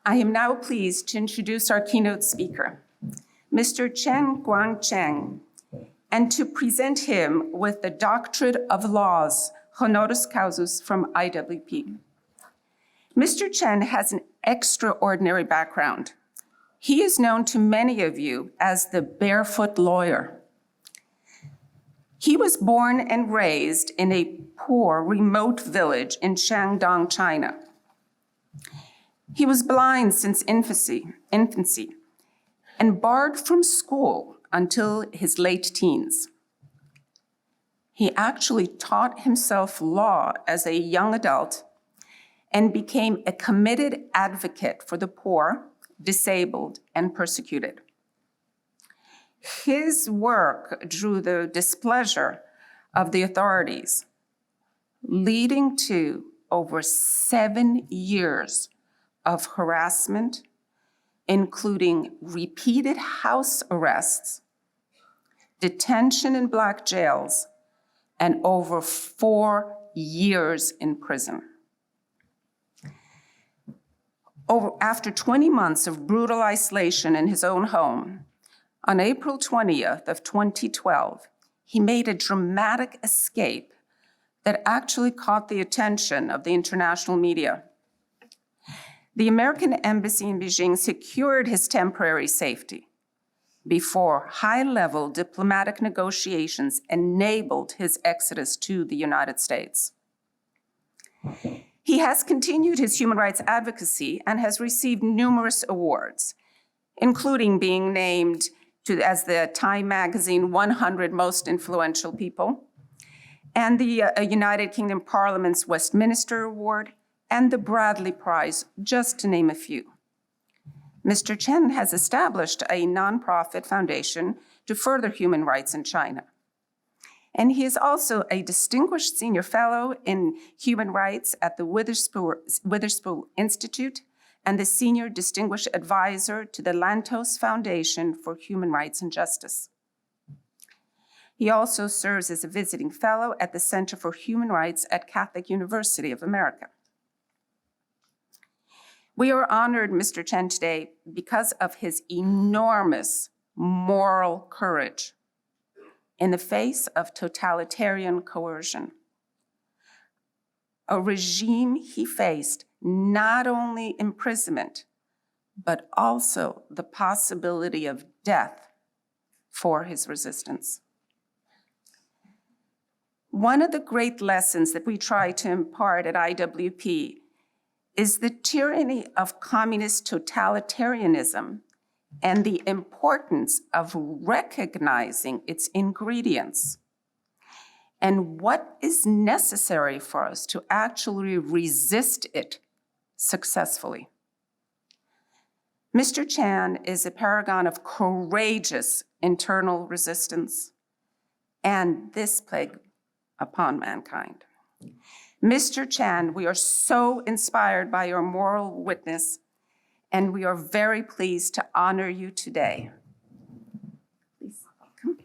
I am now pleased to introduce our keynote speaker, Mr. Chen Guangcheng, and to present him with the Doctorate of Laws, Honoris Causa from IWP. Mr. Chen has an extraordinary background. He is known to many of you as the barefoot lawyer. He was born and raised in a poor, remote village in Shandong, China. He was blind since infancy, and barred from school until his late teens. He actually taught himself law as a young adult and became a committed advocate for the poor, disabled, and persecuted. His work drew the displeasure of the authorities, leading to over 7 years of harassment, including repeated house arrests, detention in black jails, and over 4 years in prison. After 20 months of brutal isolation in his own home, on April 20th of 2012, he made a dramatic escape that actually caught the attention of the international media. The American embassy in Beijing secured his temporary safety before high-level diplomatic negotiations enabled his exodus to the United States. He has continued his human rights advocacy and has received numerous awards, including being named as the Time Magazine 100 Most Influential People, and the United Kingdom Parliament's Westminster Award, and the Bradley Prize, just to name a few. Mr. Chen has established a nonprofit foundation to further human rights in China. And he is also a distinguished senior fellow in human rights at the Witherspoon Institute and the senior distinguished advisor to the Lantos Foundation for Human Rights and Justice. He also serves as a visiting fellow at the Center for Human Rights at Catholic University of America. We are honored, Mr. Chen, today because of his enormous moral courage in the face of totalitarian coercion, a regime he faced not only imprisonment, but also the possibility of death for his resistance. One of the great lessons that we try to impart at IWP is the tyranny of communist totalitarianism and the importance of recognizing its ingredients and what is necessary for us to actually resist it successfully. Mr. Chen is a paragon of courageous internal resistance and this plague upon mankind. Mr. Chen, we are so inspired by your moral witness, and we are very pleased to honor you today. Please welcome.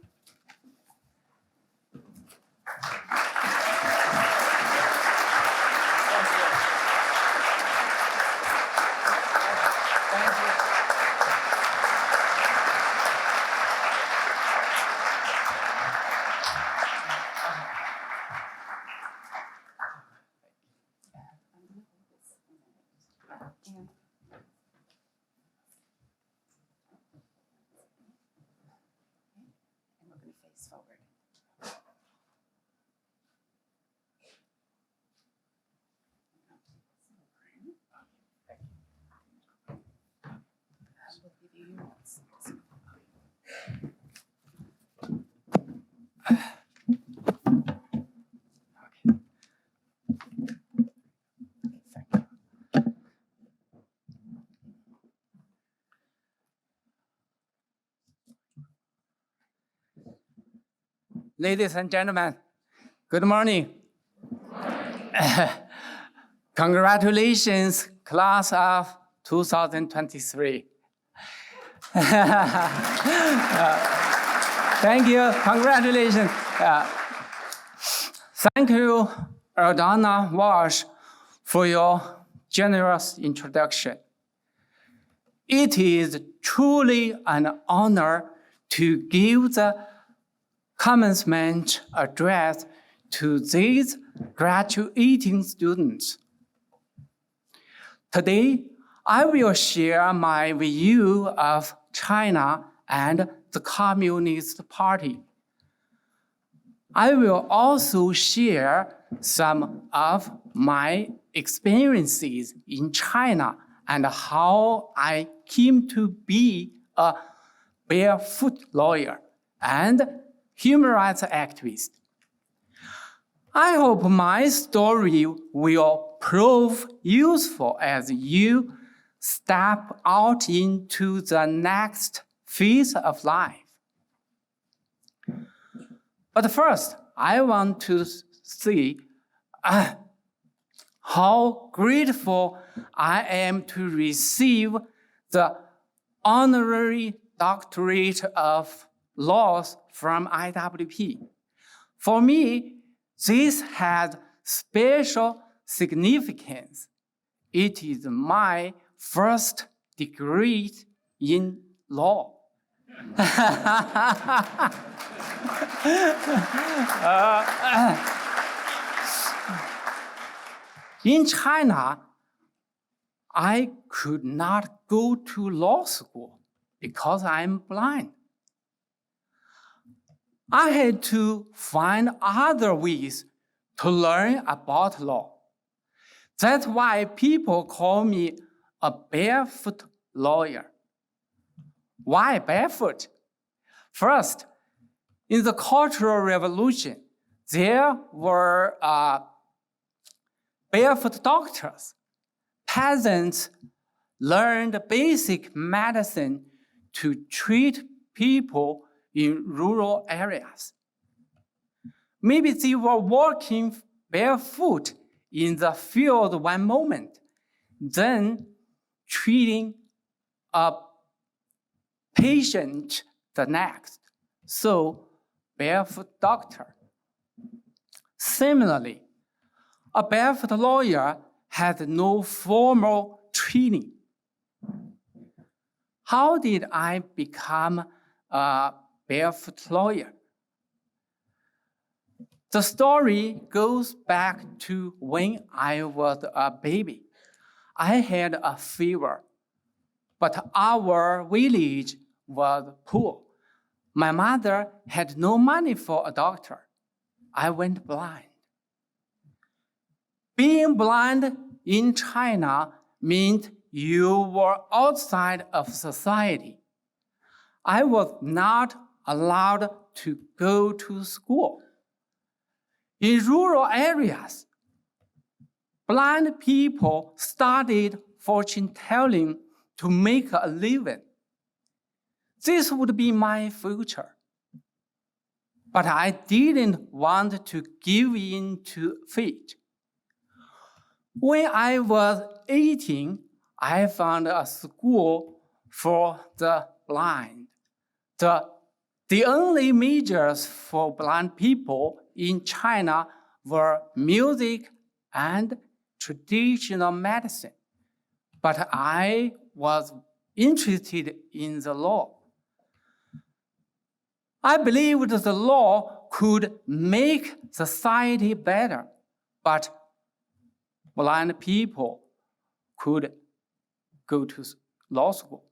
Forward. Ladies and gentlemen, good morning. Congratulations, class of 2023. Thank you, congratulations. Thank you, Aldana Walsh, for your generous introduction. It is truly an honor to give the commencement address to these graduating students. Today, I will share my view of China and the Communist Party. I will also share some of my experiences in China and how I came to be a barefoot lawyer and human rights activist. I hope my story will prove useful as you step out into the next phase of life. But first, I want to say how grateful I am to receive the honorary doctorate of laws from IWP. For me, this has special significance. It is my first degree in law. In China, I could not go to law school because I'm blind. I had to find other ways to learn about law. That's why people call me a barefoot lawyer. Why barefoot? First, in the Cultural Revolution, there were barefoot doctors. Peasants learned basic medicine to treat people in rural areas. Maybe they were walking barefoot in the field one moment, then treating a patient the next. So, barefoot doctor. Similarly, a barefoot lawyer had no formal training. How did I become a barefoot lawyer? The story goes back to when I was a baby. I had a fever, but our village was poor. My mother had no money for a doctor. I went blind. Being blind in China meant you were outside of society. I was not allowed to go to school. In rural areas, blind people studied fortune telling to make a living. This would be my future. But I didn't want to give in to fate. When I was 18, I found a school for the blind. The only majors for blind people in China were music and traditional medicine. But I was interested in the law. I believed the law could make society better, but blind people could go to law school.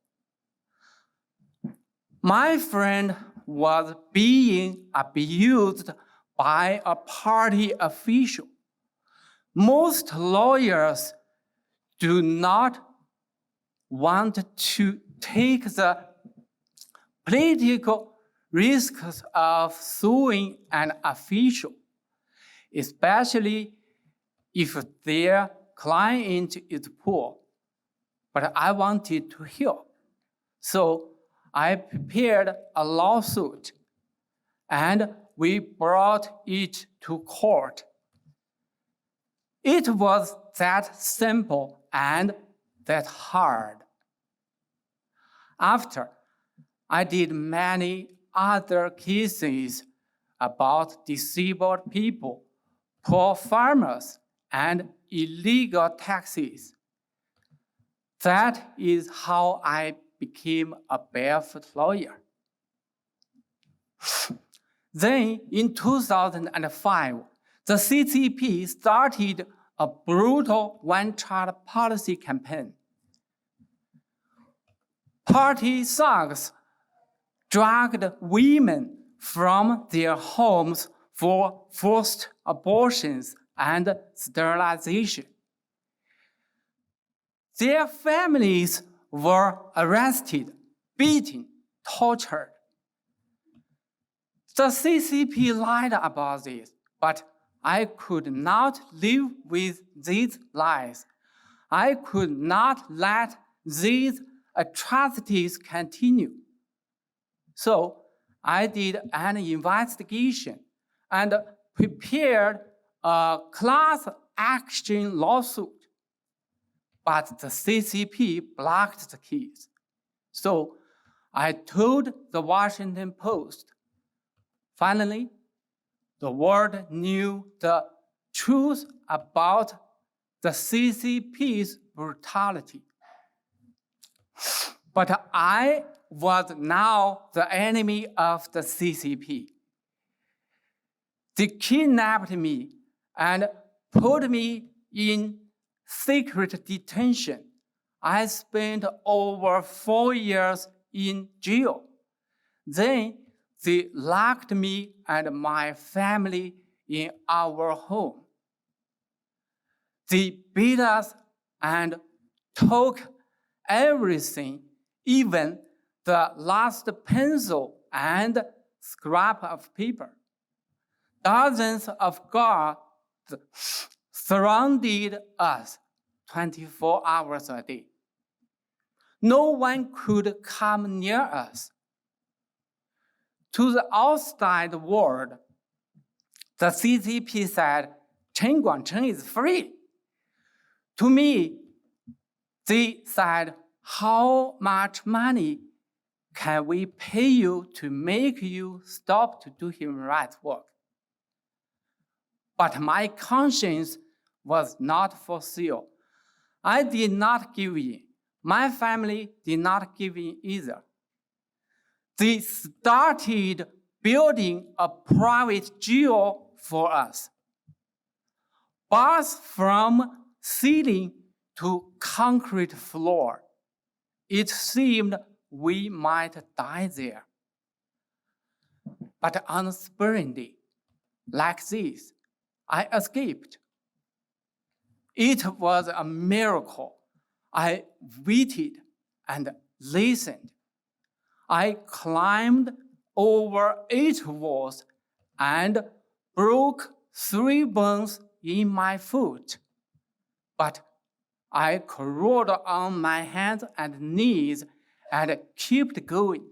My friend was being abused by a party official. Most lawyers do not want to take the political risks of suing an official, especially if their client is poor. But I wanted to help. So I prepared a lawsuit and we brought it to court. It was that simple and that hard. After, I did many other cases about disabled people, poor farmers, and illegal taxes. That is how I became a barefoot lawyer. Then in 2005, the CCP started a brutal one-child policy campaign. Party thugs dragged women from their homes for forced abortions and sterilization. Their families were arrested, beaten, tortured. The CCP lied about this, but I could not live with these lies. I could not let these atrocities continue. So I did an investigation and prepared a class action lawsuit. But the CCP blocked the case. So I told the Washington Post. Finally, the world knew the truth about the CCP's brutality. But I was now the enemy of the CCP. They kidnapped me and put me in secret detention. I spent over 4 years in jail. Then they locked me and my family in our home. They beat us and took everything, even the last pencil and scrap of paper. Dozens of guards surrounded us 24 hours a day. No one could come near us. To the outside world, the CCP said, Chen Guangcheng is free. To me, they said, how much money can we pay you to make you stop to do human rights work? But my conscience was not for sale. I did not give in. My family did not give in either. They started building a private jail for us. Bars from ceiling to concrete floor. It seemed we might die there. But on a spring day, like this, I escaped. It was a miracle. I waited and listened. I climbed over 8 walls and broke 3 bones in my foot. But I crawled on my hands and knees and kept going.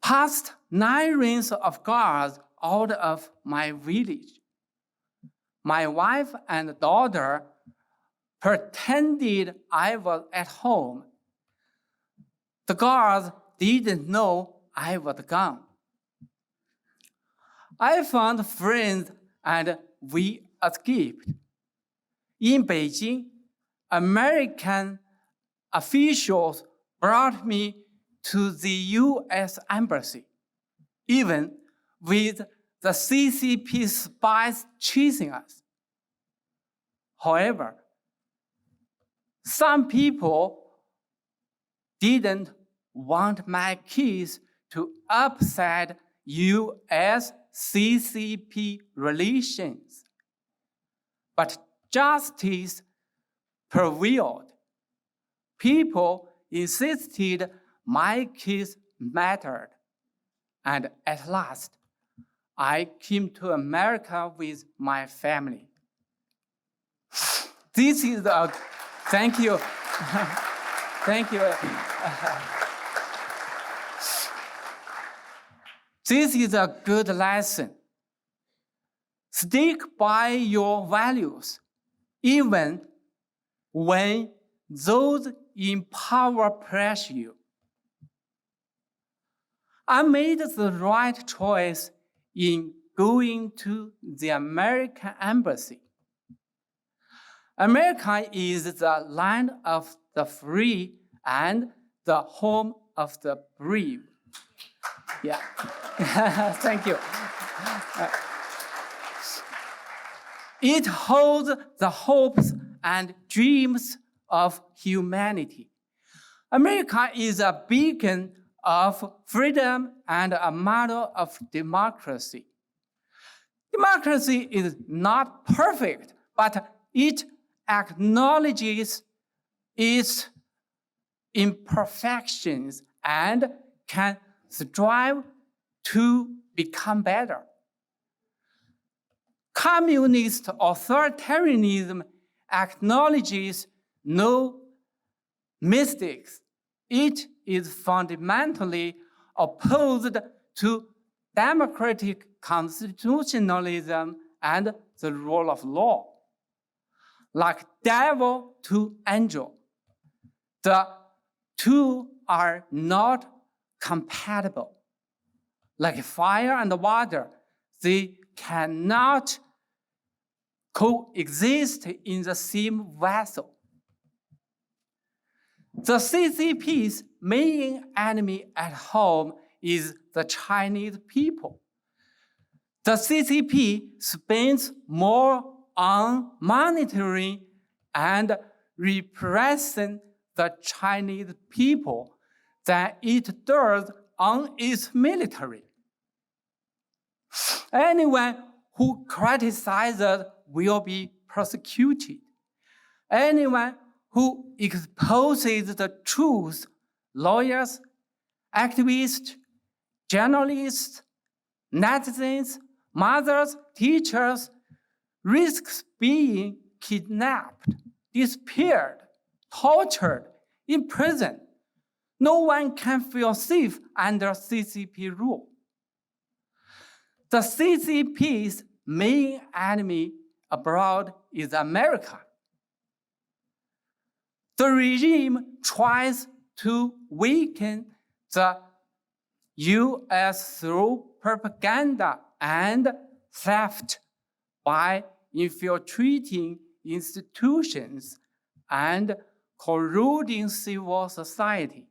Past 9 rings of guards out of my village. My wife and daughter pretended I was at home. The guards didn't know I was gone. I found friends and we escaped. In Beijing, American officials brought me to the US Embassy, even with the CCP spies chasing us. However, some people didn't want my case to upset US-CCP relations. But justice prevailed. People insisted my case mattered. And at last, I came to America with my family. This is a, thank you. Thank you. This is a good lesson. Stick by your values, even when those in power pressure you. I made the right choice in going to the American Embassy. America is the land of the free and the home of the brave. Yeah, thank you. It holds the hopes and dreams of humanity. America is a beacon of freedom and a model of democracy. Democracy is not perfect, but it acknowledges its imperfections and can strive to become better. Communist authoritarianism acknowledges no mistakes. It is fundamentally opposed to democratic constitutionalism and the rule of law. Like devil to angel, the two are not compatible. Like fire and water, they cannot coexist in the same vessel. The CCP's main enemy at home is the Chinese people. The CCP spends more on monitoring and repressing the Chinese people than it does on its military. Anyone who criticizes will be prosecuted. Anyone who exposes the truth, lawyers, activists, journalists, netizens, mothers, teachers, risks being kidnapped, disappeared, tortured, imprisoned. No one can feel safe under CCP rule. The CCP's main enemy abroad is America. The regime tries to weaken the U.S. through propaganda and theft by infiltrating institutions and corroding civil society.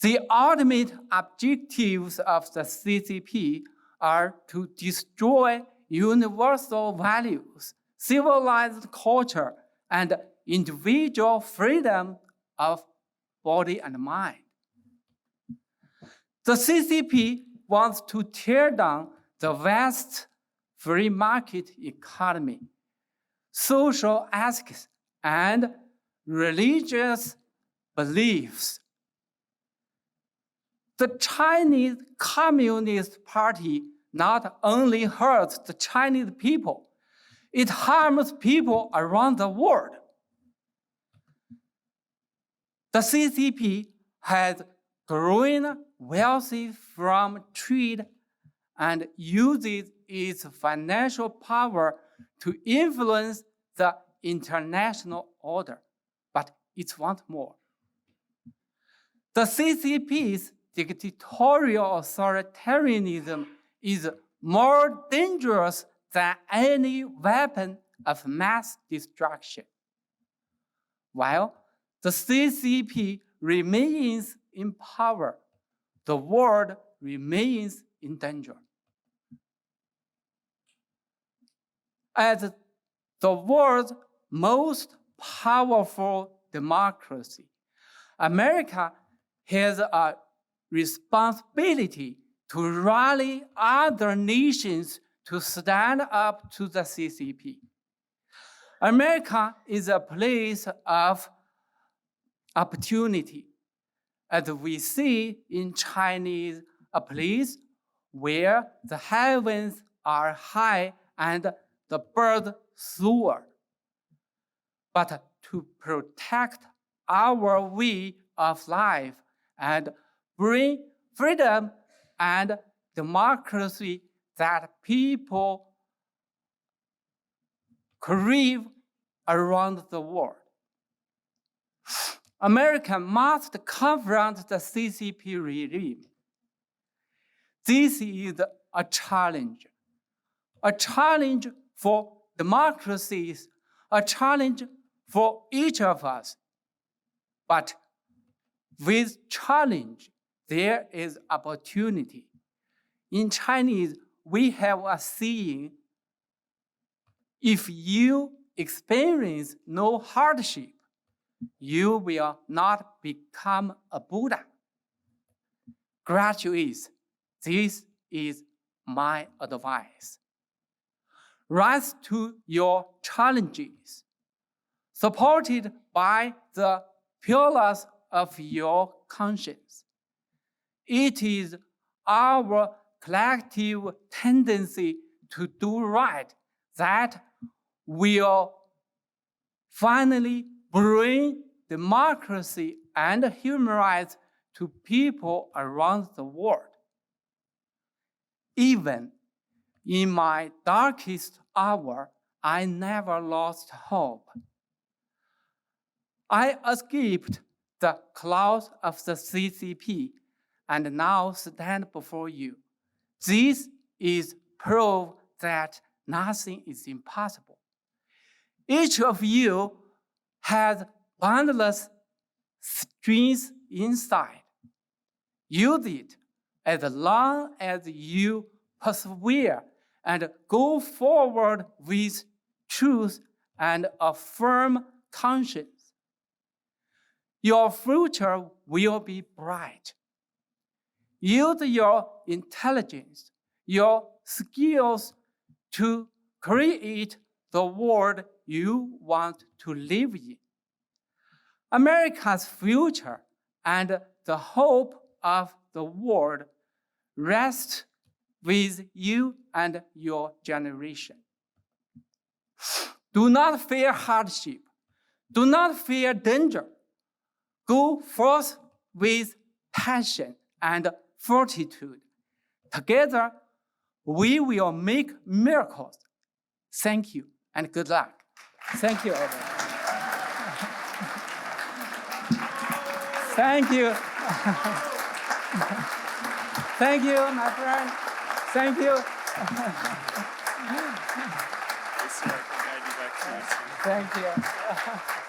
The ultimate objectives of the CCP are to destroy universal values, civilized culture, and individual freedom of body and mind. The CCP wants to tear down the vast free market economy, social ethics, and religious beliefs. The Chinese Communist Party not only hurts the Chinese people, it harms people around the world. The CCP has grown wealthy from trade and uses its financial power to influence the international order, but it wants more. The CCP's dictatorial authoritarianism is more dangerous than any weapon of mass destruction. While the CCP remains in power, the world remains in danger. As the world's most powerful democracy, America has a responsibility to rally other nations to stand up to the CCP. America is a place of opportunity, as we see in Chinese, a place where the heavens are high and the birds soar. But to protect our way of life and bring freedom and democracy that people crave around the world. America must confront the CCP regime. This is a challenge for democracy is a challenge for each of us. But with challenge, there is opportunity. In Chinese, we have a saying, if you experience no hardship, you will not become a Buddha. Graduates, this is my advice. Rise to your challenges, supported by the pillars of your conscience. It is our collective tendency to do right that will finally bring democracy and human rights to people around the world. Even in my darkest hour, I never lost hope. I escaped the clouds of the CCP and now stand before you. This is proof that nothing is impossible. Each of you has boundless strength inside. Use it as long as you persevere and go forward with truth and a firm conscience. Your future will be bright. Use your intelligence, your skills to create the world you want to live in. America's future and the hope of the world rest with you and your generation. Do not fear hardship. Do not fear danger. Go forth with passion and fortitude. Together, we will make miracles. Thank you and good luck. Thank you, everyone. Thank you. Thank you, my friend. Thank you. Thank you.